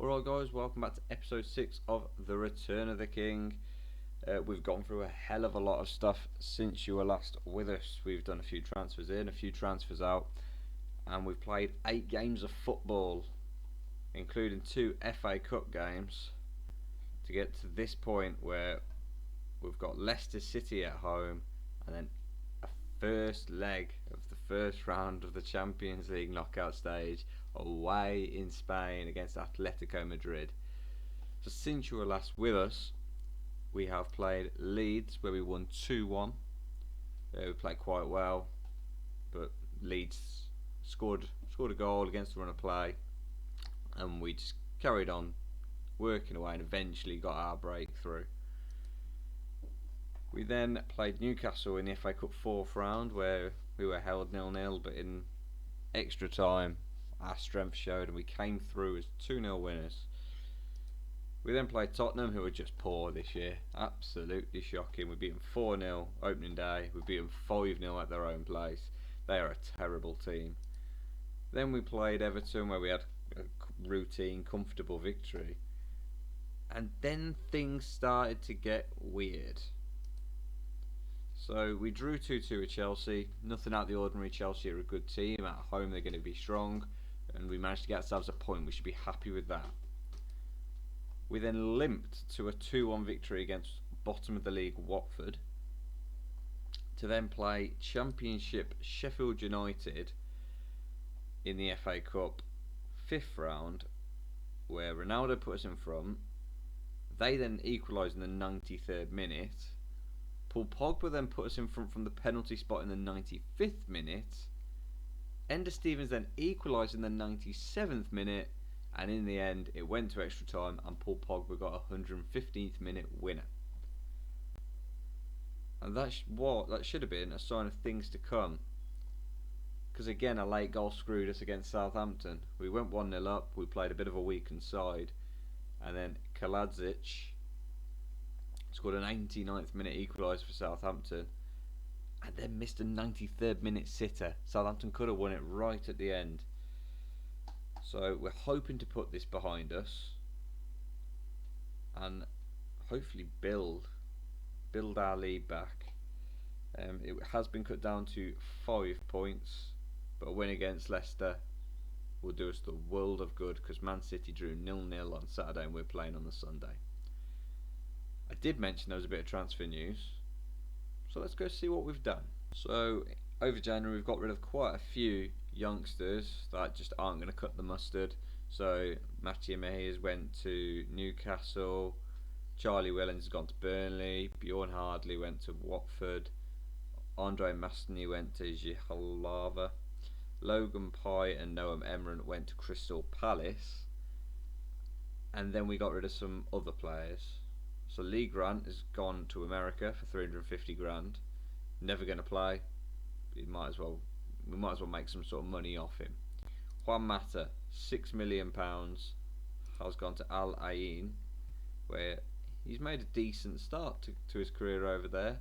Alright guys, welcome back to episode 6 of The Return of the King. We've gone through a hell of a lot of stuff since you were last with us. We've done a few transfers in, a few transfers out, and we've played 8 games of football, including 2 FA Cup games, to get to this point where we've got Leicester City at home, and then a first leg of the first round of the Champions League knockout stage away in Spain against Atletico Madrid. So since you were last with us, we have played Leeds, where we won 2-1. We played quite well, but Leeds scored a goal against the run of play, and we just carried on working away and eventually got our breakthrough. We then played Newcastle in the FA Cup 4th round, where we were held 0-0, but in extra time our strength showed and we came through as 2-0 winners. We then played Tottenham, who were just poor this year, absolutely shocking. We beat them 4-0 opening day, we beat them 5-0 at their own place. They are a terrible team. Then we played Everton, where we had a routine, comfortable victory. And then things started to get weird. So we drew 2-2 with Chelsea. Nothing out of the ordinary. Chelsea are a good team. At home they're going to be strong, and we managed to get ourselves a point. We should be happy with that. We then limped to a 2-1 victory against bottom of the league Watford, to then play Championship Sheffield United in the FA Cup 5th round, where Ronaldo put us in front. They then equalised in the 93rd minute. Paul Pogba then put us in front from the penalty spot in the 95th minute. Ender Stevens then equalised in the 97th minute, and in the end it went to extra time and Paul Pogba got a 115th minute winner. And that should have been a sign of things to come, because again a late goal screwed us against Southampton. We went 1-0 up, we played a bit of a weakened side, and then Kaladzic scored an 89th minute equaliser for Southampton, and then missed a 93rd minute sitter. Southampton could have won it right at the end. So we're hoping to put this behind us and hopefully build our lead back. It has been cut down to 5 points, but a win against Leicester will do us the world of good, because Man City drew 0-0 on Saturday and we're playing on the Sunday. I did mention there was a bit of transfer news, so let's go see what we've done. So over January we've got rid of quite a few youngsters that just aren't going to cut the mustard. So Matthew Mejias went to Newcastle, Charlie Wellens has gone to Burnley, Bjorn Hardley went to Watford, Andre Mastny went to Jihalava, Logan Pye and Noam Emran went to Crystal Palace, and then we got rid of some other players. So Lee Grant has gone to America for 350 grand. Never going to play. We might as well make some sort of money off him. Juan Mata, £6 million, has gone to Al Ain, where he's made a decent start to his career over there.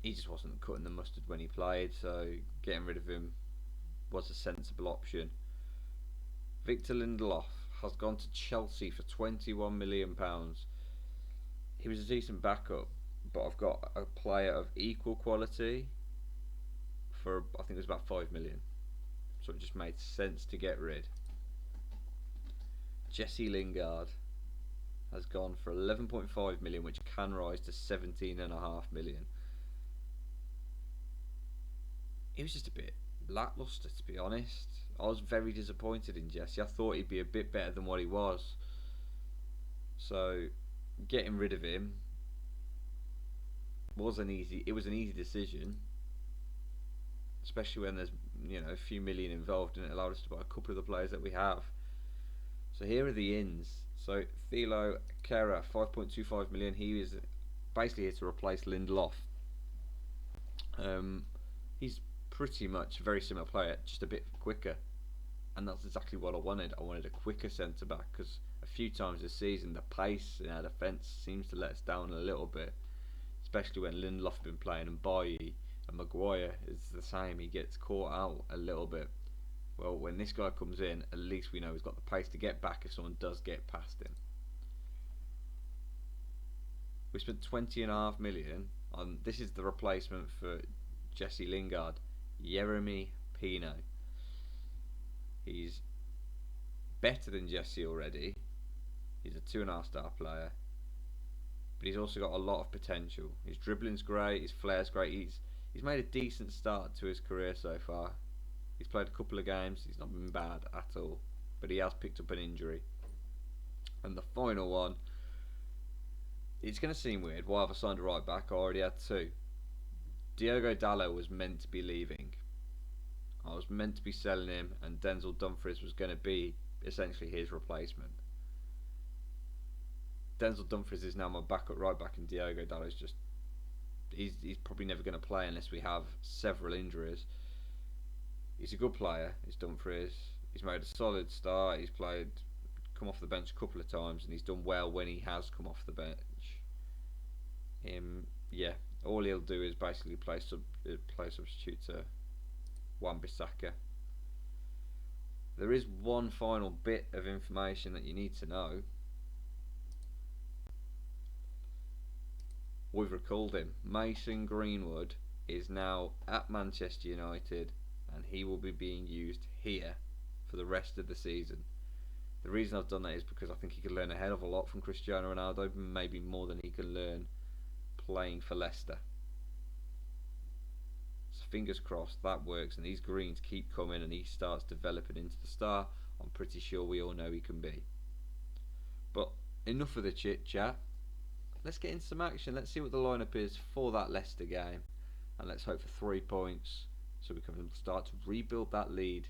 He just wasn't cutting the mustard when he played, so getting rid of him was a sensible option. Victor Lindelof has gone to Chelsea for £21 million. He was a decent backup, but I've got a player of equal quality for, I think it was about 5 million, so it just made sense to get rid. Jesse Lingard has gone for 11.5 million, which can rise to 17.5 million. He was just a bit lacklustre, to be honest. I was very disappointed in Jesse. I thought he'd be a bit better than what he was. So getting rid of him was an easy decision, especially when there's a few million involved, and it allowed us to buy a couple of the players that we have. So here are the ins. So Thilo Kehrer, 5.25 million. He is basically here to replace Lindelof. He's pretty much a very similar player, just a bit quicker, and that's exactly what I wanted. I wanted a quicker centre back, because a few times this season the pace in our defence seems to let us down a little bit, especially when Lindelof has been playing and Bailly and Maguire is the same. He gets caught out a little bit. Well, when this guy comes in, at least we know he's got the pace to get back if someone does get past him. We spent 20.5 million on. This is the replacement for Jesse Lingard, Yeremy Pino. He's better than Jesse already. He's a 2.5 star player, but he's also got a lot of potential. His dribbling's great, his flair's great. He's made a decent start to his career so far. He's played a couple of games. He's not been bad at all, but he has picked up an injury. And the final one, it's going to seem weird. Why have I signed a right back? I already had two. Diogo Dalot was meant to be leaving. I was meant to be selling him, and Denzel Dumfries was going to be essentially his replacement. Denzel Dumfries is now my backup right back, and Diogo Dalot is just he's probably never going to play unless we have several injuries. He's a good player, is Dumfries. He's made a solid start. He's come off the bench a couple of times, and he's done well when he has come off the bench. Yeah, all he'll do is basically play substitute to Wan-Bissaka. There is one final bit of information that you need to know. We've recalled him. Mason Greenwood is now at Manchester United, and he will be being used here for the rest of the season. The reason I've done that is because I think he could learn a hell of a lot from Cristiano Ronaldo, maybe more than he can learn playing for Leicester. So fingers crossed that works, and these greens keep coming and he starts developing into the star I'm pretty sure we all know he can be. But enough of the chit chat. Let's get into some action. Let's see what the lineup is for that Leicester game, and let's hope for 3 points so we can start to rebuild that lead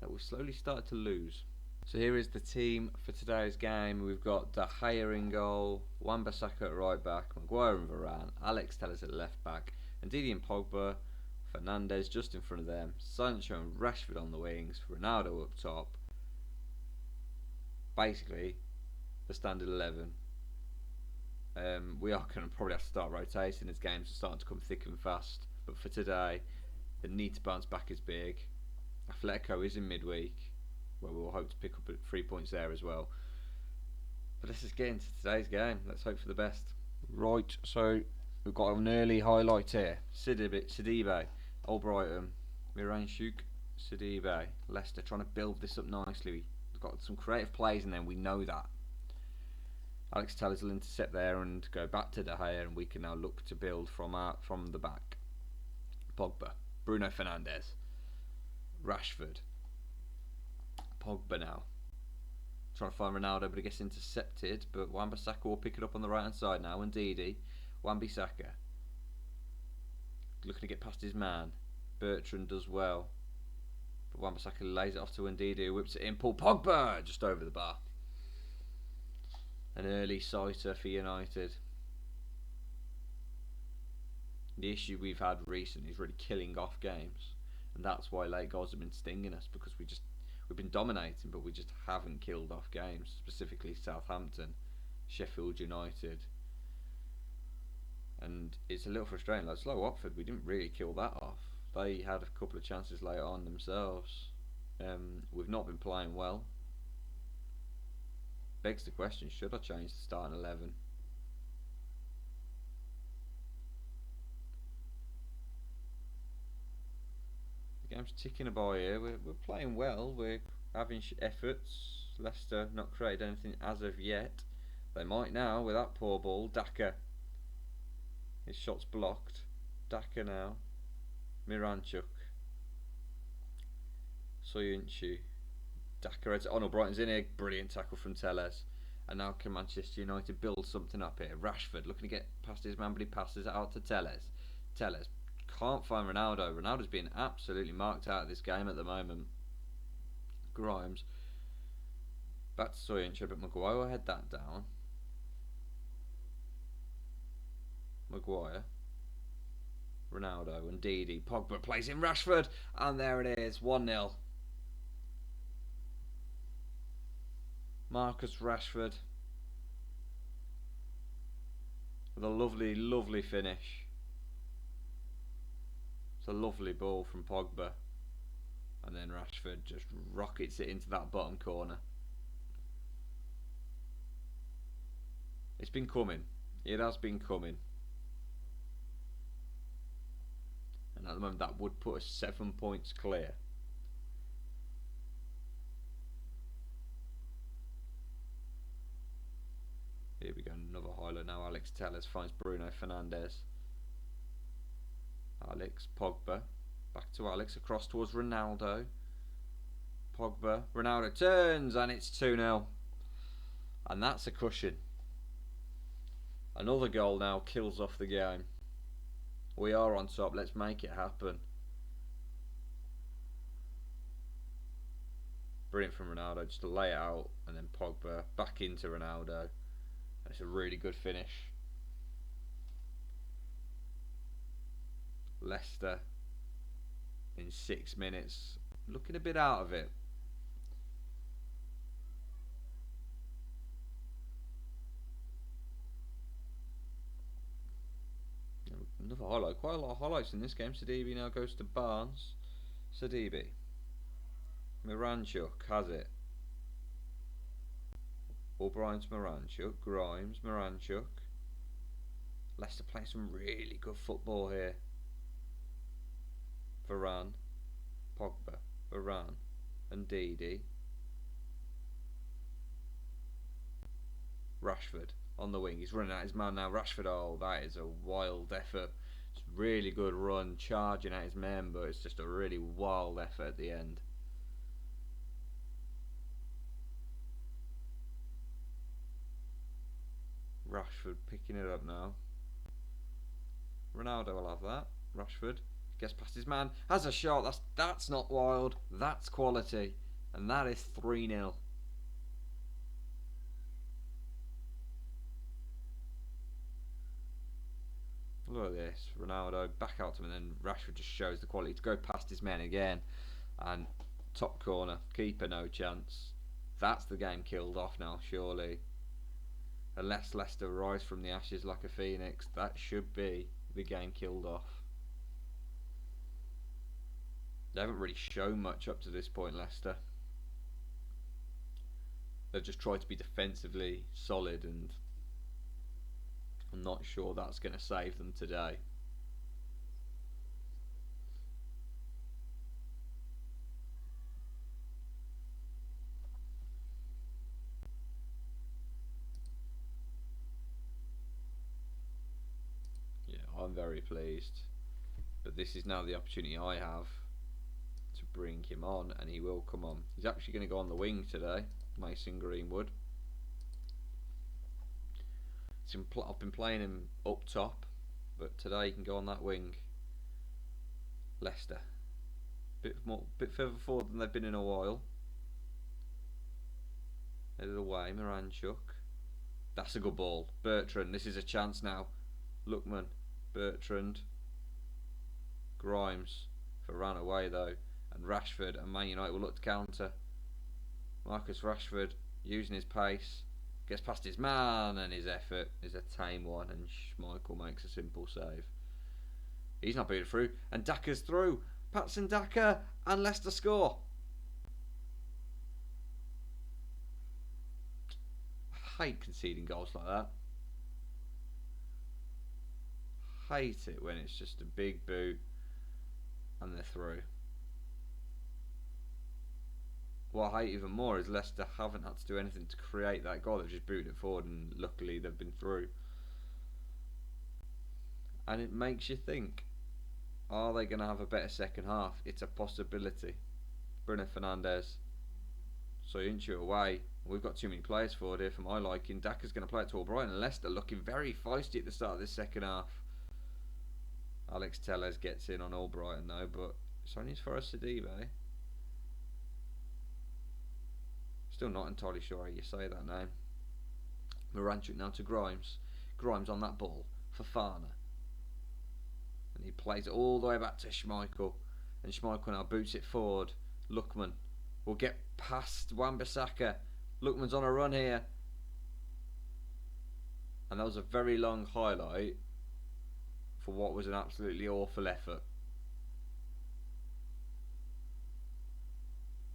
that we've slowly started to lose. So here is the team for today's game. We've got De Gea in goal, Wan-Bissaka at right back, Maguire and Varane, Alex Telles at left back, and Didi and Pogba, Fernandes just in front of them, Sancho and Rashford on the wings, Ronaldo up top. Basically, the standard 11. We are going to probably have to start rotating as games are starting to come thick and fast. But for today, the need to bounce back is big. Atletico is in midweek, where we'll hope to pick up 3 points there as well. But let's just get into today's game. Let's hope for the best. Right, so we've got an early highlight here. Sidibe, Albrighton, Miranchuk, Sidibe, Leicester trying to build this up nicely. We've got some creative plays in there, we know that. Alex Telles will intercept there and go back to De Gea, and we can now look to build from the back. Pogba, Bruno Fernandes, Rashford, Pogba now. Trying to find Ronaldo, but he gets intercepted. But Wan-Bissaka will pick it up on the right hand side now. And Didi, Wan-Bissaka looking to get past his man. Bertrand does well, but Wan-Bissaka lays it off to Ndidi, who whips it in. Paul Pogba just over the bar. An early sighter for United. The issue we've had recently is really killing off games, and that's why late goals have been stinging us, because we've been dominating, but we just haven't killed off games. Specifically Southampton, Sheffield United, and it's a little frustrating. Like slow Watford, we didn't really kill that off. They had a couple of chances later on themselves. We've not been playing well. Begs the question, should I change the starting 11? The game's ticking by here. We're playing well. We're having efforts. Leicester not created anything as of yet. They might now with that poor ball. Daka. His shot's blocked. Daka now. Miranchuk. Soyuncu. Daka heads it on. Brighton's in here. Brilliant tackle from Telles. And now can Manchester United build something up here? Rashford looking to get past his man, but he passes it out to Telles. Telles can't find Ronaldo. Ronaldo's being absolutely marked out of this game at the moment. Grimes. Back to Soyuncu, but Maguire will head that down. Maguire. Ronaldo and Didi. Pogba plays in Rashford. And there it is. 1-0. Marcus Rashford with a lovely, lovely finish. It's a lovely ball from Pogba. and then Rashford just rockets it into that bottom corner. It's been coming. It has been coming. And at the moment that would put us 7 points clear. Here we go, another highlight now. Alex Telles finds Bruno Fernandes. Alex, Pogba, back to Alex, across towards Ronaldo. Pogba, Ronaldo turns, and it's 2-0. And that's a cushion. Another goal now kills off the game. We are on top, let's make it happen. Brilliant from Ronaldo, just to lay it out, and then Pogba back into Ronaldo. It's a really good finish. Leicester in 6 minutes, looking a bit out of it. Another highlight, quite a lot of highlights in this game. Sidibe now goes to Barnes. Sidibe. Miranchuk has it. O'Brien's Miranchuk. Grimes, Miranchuk. Leicester playing some really good football here. Varane, Pogba, Varane, and Ndidi. Rashford on the wing. He's running at his man now. Rashford, oh, that is a wild effort. It's a really good run, charging at his men, but it's just a really wild effort at the end. Rashford picking it up now. Ronaldo will have that. Rashford gets past his man, has a shot. That's not wild. That's quality, and that is 3-0. Look at this. Ronaldo back out to him, and then Rashford just shows the quality to go past his men again. And top corner, keeper no chance. That's the game killed off now, surely. Unless Leicester rise from the ashes like a phoenix, that should be the game killed off. They haven't really shown much up to this point, Leicester. They've just tried to be defensively solid, and I'm not sure that's going to save them today. Yeah, I'm very pleased. But this is now the opportunity I have to bring him on, and he will come on. He's actually going to go on the wing today, Mason Greenwood. I've been playing him up top, but today he can go on that wing. Leicester, bit further forward than they've been in a while. Headed away, Miranchuk. That's a good ball. Bertrand, this is a chance now. Lookman, Bertrand, Grimes for ran away though, and Rashford, and Man United will look to counter. Marcus Rashford using his pace. Gets past his man, and his effort is a tame one, and Schmeichel makes a simple save. He's not beaten through, and Daka's through. Patson Daka, and Leicester score. I hate conceding goals like that. Hate it when it's just a big boot and they're through. What I hate even more is Leicester haven't had to do anything to create that goal. They've just booted it forward, and luckily they've been through. And it makes you think, are they going to have a better second half? It's a possibility. Bruno Fernandes, Soyuncu away. We've got too many players forward here for my liking. Daka's going to play it to O'Brien, and Leicester looking very feisty at the start of this second half. Alex Telles gets in on Albrighton though, but it's only for a Sidibe. Still not entirely sure how you say that name. Miranchuk now to Grimes. Grimes on that ball. Fofana. And he plays it all the way back to Schmeichel. And Schmeichel now boots it forward. Lookman will get past Wan-Bissaka. Lookman's on a run here. And that was a very long highlight for what was an absolutely awful effort.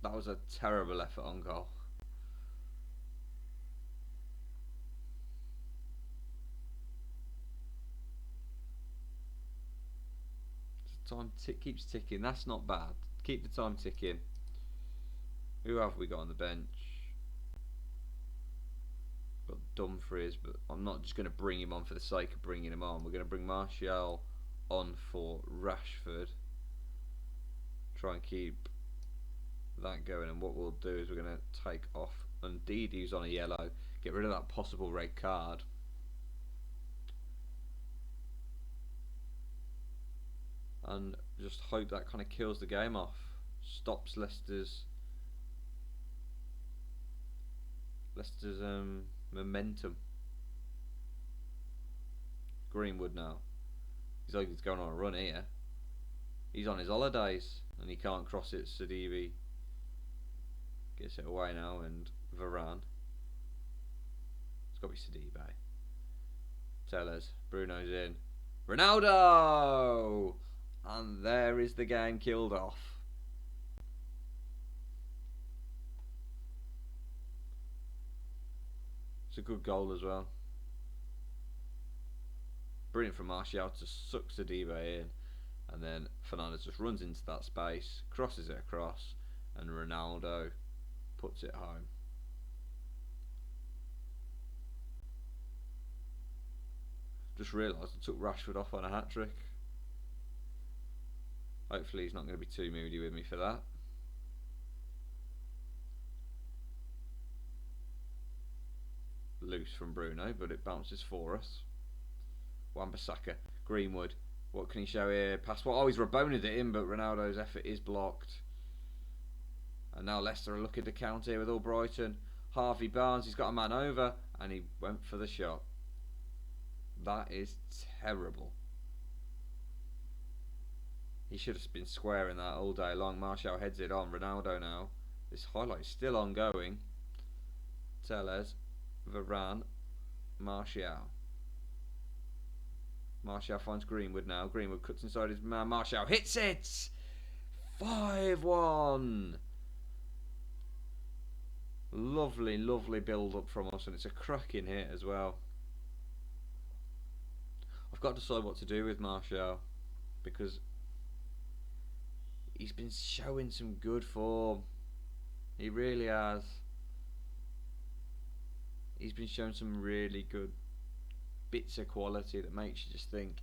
That was a terrible effort on goal. The time keeps ticking. That's not bad. Keep the time ticking. Who have we got on the bench? Got Dumfries, but I'm not just going to bring him on for the sake of bringing him on. We're going to bring Martial on for Rashford. Try and keep that going, and what we'll do is we're going to take off Ndidi, who's on a yellow, get rid of that possible red card. And just hope that kind of kills the game off. Stops Leicester's momentum. Greenwood now. He's like he's going on a run here. He's on his holidays and he can't cross it. Sidibe gets it away now, and Varane. It's got to be Sidibe. Tellers. Bruno's in. Ronaldo! And there is the game killed off. It's a good goal as well. Brilliant from Martial to suck Sidibe in, and then Fernandes just runs into that space, crosses it across, and Ronaldo puts it home. Just realised I took Rashford off on a hat-trick. Hopefully he's not going to be too moody with me for that. Loose from Bruno, but it bounces for us. Wan-Bissaka, Greenwood. What can he show here? Pass. Well, oh, he's Rabona'd it in, but Ronaldo's effort is blocked. And now Leicester are looking to counter here with Albrighton. Harvey Barnes, he's got a man over, and he went for the shot. That is terrible. He should have been squaring that all day long. Martial heads it on. Ronaldo now. This highlight is still ongoing. Tellez, Varane, Martial. Martial finds Greenwood now. Greenwood cuts inside his man. Martial hits it! 5-1. Lovely, lovely build-up from us, and it's a cracking hit as well. I've got to decide what to do with Martial, because he's been showing some good form. He really has. He's been showing some really good bits of quality that makes you just think,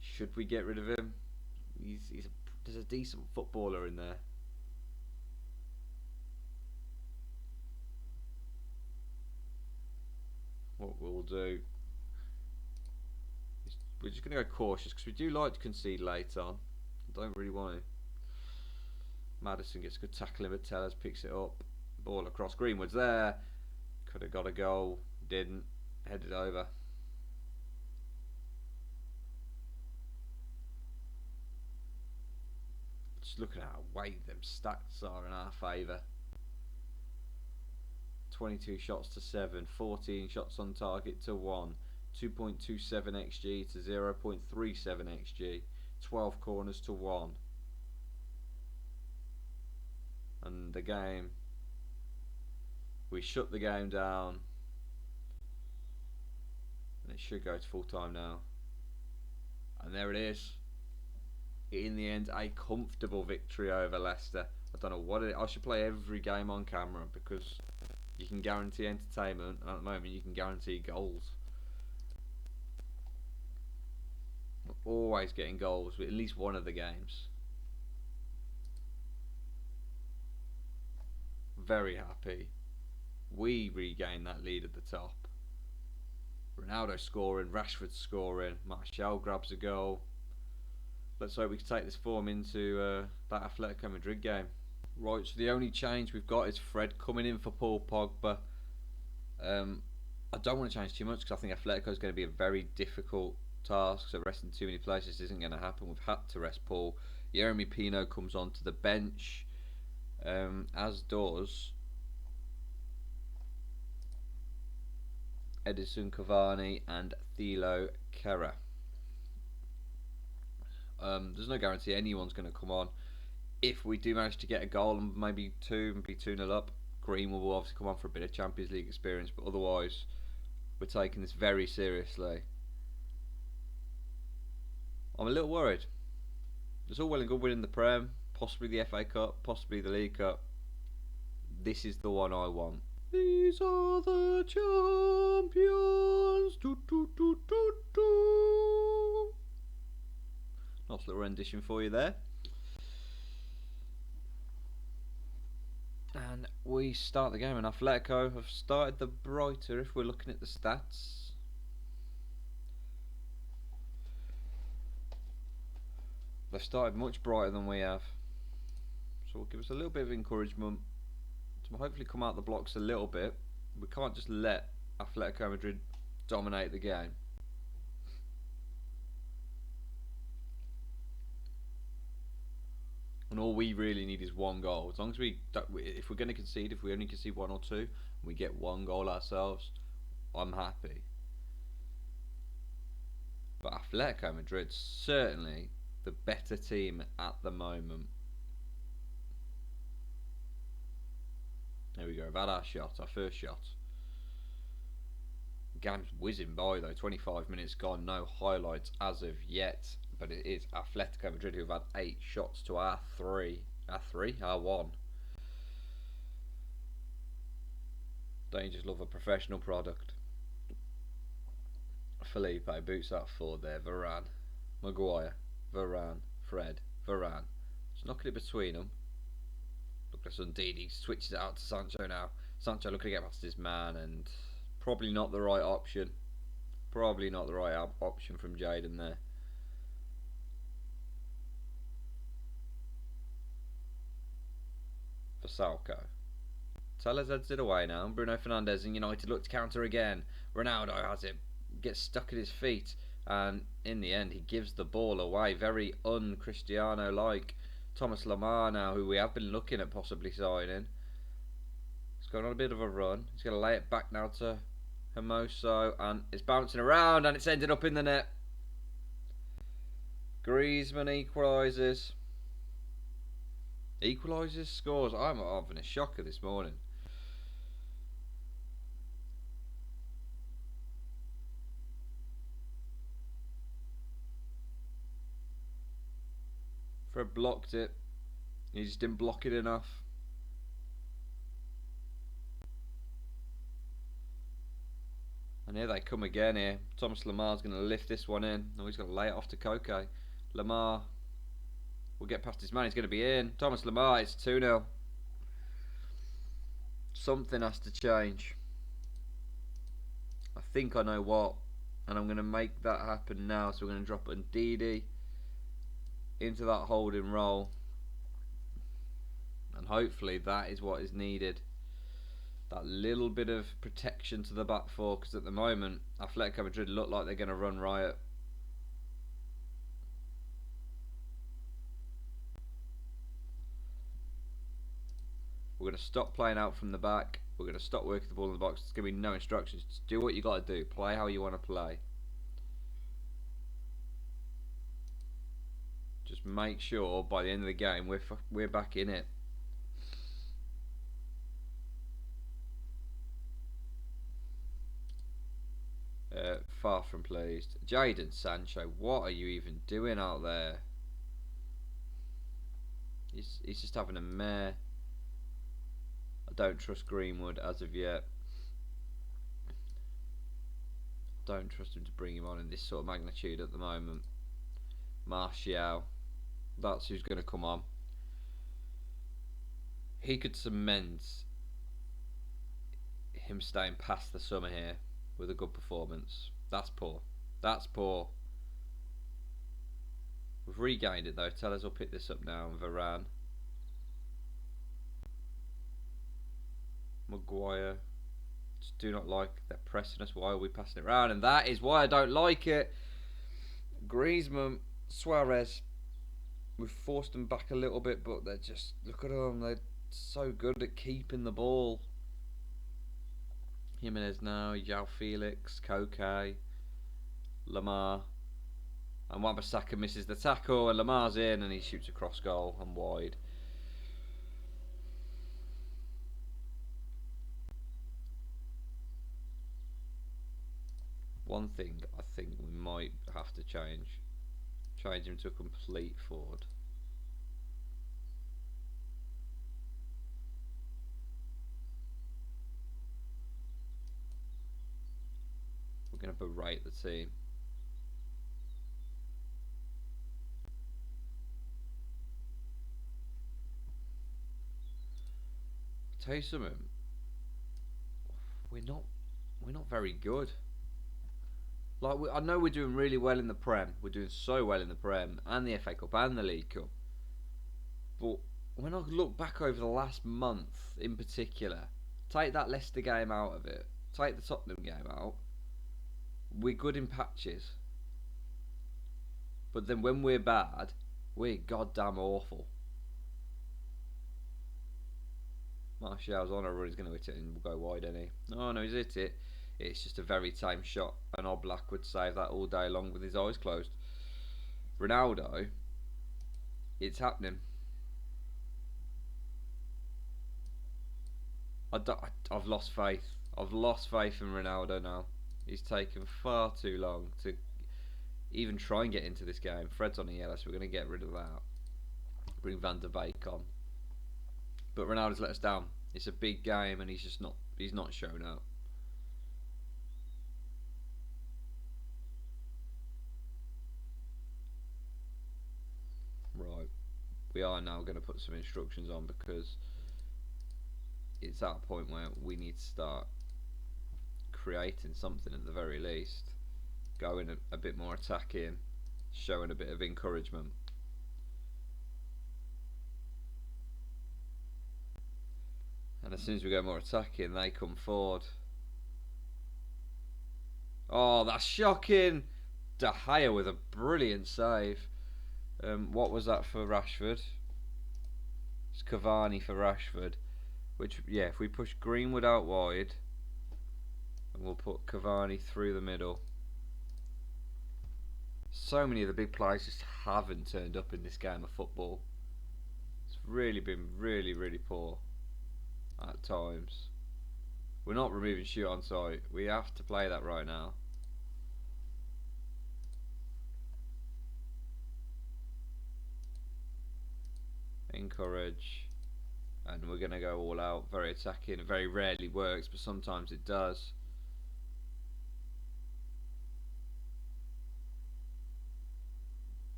should we get rid of him? There's a decent footballer in there. What we'll do is we're just going to go cautious, because we do like to concede late on. I don't really want to. Maddison gets a good tackle in, but Tellers picks it up. Ball across. Greenwood's there. Could have got a goal. Didn't. Headed over. Just looking at how weight them stats are in our favour. 22 shots to 7. 14 shots on target to 1. 2.27 xg to 0.37 xg. 12 corners to 1. And the game, we shut the game down, and it should go to full time now. And there it is. In the end, a comfortable victory over Leicester. I don't know what I should play every game on camera, because you can guarantee entertainment, and at the moment you can guarantee goals. We're always getting goals with at least one of the games. Very happy. We regain that lead at the top. Ronaldo scoring, Rashford scoring, Martial grabs a goal. Let's hope we can take this form into that Atletico Madrid game. Right, so the only change we've got is Fred coming in for Paul Pogba. I don't want to change too much, because I think Atletico is going to be a very difficult task, so resting too many players just isn't going to happen. We've had to rest Paul. Yeremy Pino comes onto the bench. As does Edison Cavani and Thilo Kehrer. There's no guarantee anyone's going to come on. if we do manage to get a goal and maybe two and be 2-0 up, Greenwood will obviously come on for a bit of Champions League experience, but otherwise we're taking this very seriously. I'm a little worried. It's all well and good winning the Prem, possibly the FA Cup, possibly the League Cup. This is the one I want. These are the champions. Do, do, do, do, do. Nice little rendition for you there. And we start the game, and Atletico have started the brighter if we're looking at the stats. They've started much brighter than we have, so it'll give us a little bit of encouragement to hopefully come out the blocks a little bit. We can't just let Atletico Madrid dominate the game. And all we really need is one goal. As long as if we're going to concede, if we only concede 1 or 2, and we get one goal ourselves, I'm happy. But Atletico Madrid's certainly the better team at the moment. There we go, we've had our shot, our first shot. Game's whizzing by though, 25 minutes gone, no highlights as of yet. But it is Atletico Madrid who've had 8 shots to our 3. Our 1. Don't you just love a professional product? Felipe boots that forward there, Varane, Maguire, Varane, Fred, Varane. Just knocking it between them. Look at Undidi, switches it out to Sancho now. Sancho looking to get past his man, and probably not the right option. Probably not the right option from Jadon there. For Salco. Tellers heads it away now. Bruno Fernandes and United look to counter again. Ronaldo has it, gets stuck at his feet, and in the end he gives the ball away. Very un-Cristiano like. Thomas Lemar now, who we have been looking at possibly signing. He's going on a bit of a run. He's going to lay it back now to Hermoso, and it's bouncing around and it's ended up in the net. Griezmann equalises. Equalises, scores. I'm having a shocker this morning. Fred blocked it. He just didn't block it enough. And here they come again here. Thomas Lemar's going to lift this one in. Oh, he's going to lay it off to Koke. Lemar will get past his man. He's going to be in. Thomas Lemar, it's 2-0. Something has to change. I think I know what. And I'm going to make that happen now. So we're going to drop Ndidi into that holding role. And hopefully that is what is needed. That little bit of protection to the back four. Because at the moment, Atletico Madrid look like they're going to run riot. We're going to stop playing out from the back. We're going to stop working the ball in the box. There's going to be no instructions. Just do what you got to do. Play how you want to play. Just make sure by the end of the game we're back in it. Far from pleased. Jadon Sancho, what are you even doing out there? He's just having a mare. I don't trust Greenwood as of yet. Don't trust him to bring him on in this sort of magnitude at the moment. Martial, that's who's going to come on. He could cement him staying past the summer here with a good performance. That's poor. That's poor. We've regained it though. Tellers will pick this up now. And Varane. Maguire. Just do not like they're pressing us. Why are we passing it around? And that is why I don't like it. Griezmann, Suarez. We've forced them back a little bit, but they're just, look at them. They're so good at keeping the ball. Jimenez now, João Felix, Koke, Lemar, and Wan-Bissaka misses the tackle, and Lamar's in, and he shoots across goal and wide. one thing I think we might have to change. Change him to a complete forward. We're going to berate the team. I'll tell you something. We're not very good. Like I know we're doing really well in the Prem. We're doing so well in the Prem and the FA Cup and the League Cup. But when I look back over the last month in particular, take that Leicester game out of it, take the Tottenham game out, we're good in patches. But then when we're bad, we're goddamn awful. Martial's on a run, he's going to hit it and we'll go wide, isn't he? Oh no, he's hit it. It's just a very tame shot, and Oblak would save that all day long with his eyes closed. Ronaldo, it's happening. I've lost faith. I've lost faith in Ronaldo now. He's taken far too long to even try and get into this game. Fred's on a yellow, so we're going to get rid of that. Bring Van der Beek on. But Ronaldo's let us down. It's a big game, and he's not shown up. Right, we are now going to put some instructions on because it's at a point where we need to start creating something at the very least, going a bit more attacking, showing a bit of encouragement. And as soon as we go more attacking, they come forward. Oh, that's shocking! De Gea with a brilliant save. What was that for Rashford? It's Cavani for Rashford. Which, yeah, if we push Greenwood out wide, and we'll put Cavani through the middle. So many of the big players just haven't turned up in this game of football. It's really been really poor at times. We're not removing shoot on sight. We have to play that right now. Encourage, and we're going to go all out, very attacking. It very rarely works, but sometimes it does.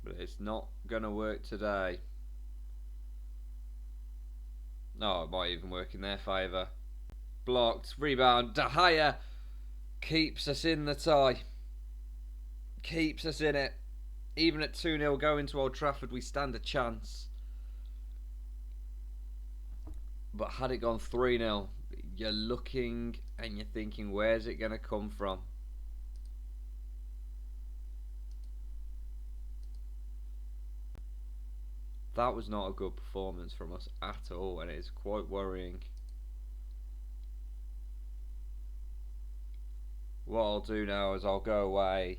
But it's not going to work today. No, it might even work in their favour. Blocked, rebound, De Gea keeps us in the tie. Keeps us in it. Even at 2-0 going to Old Trafford, we stand a chance. But had it gone 3-0, you're looking and you're thinking, where's it going to come from? That was not a good performance from us at all, and it is quite worrying. What I'll do now is I'll go away.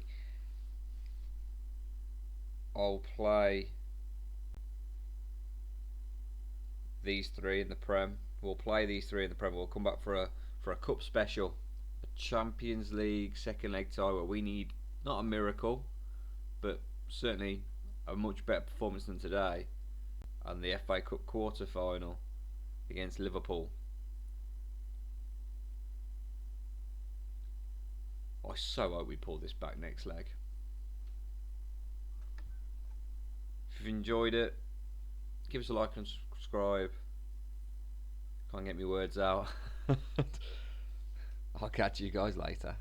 I'll play these three in the Prem. We'll play these three in the Prem. We'll come back for a cup special, a Champions League second leg tie where we need not a miracle, but certainly a much better performance than today, and the FA Cup quarter final against Liverpool. I so hope we pull this back next leg. If you've enjoyed it, give us a like and subscribe. Can't get me words out. I'll catch you guys later.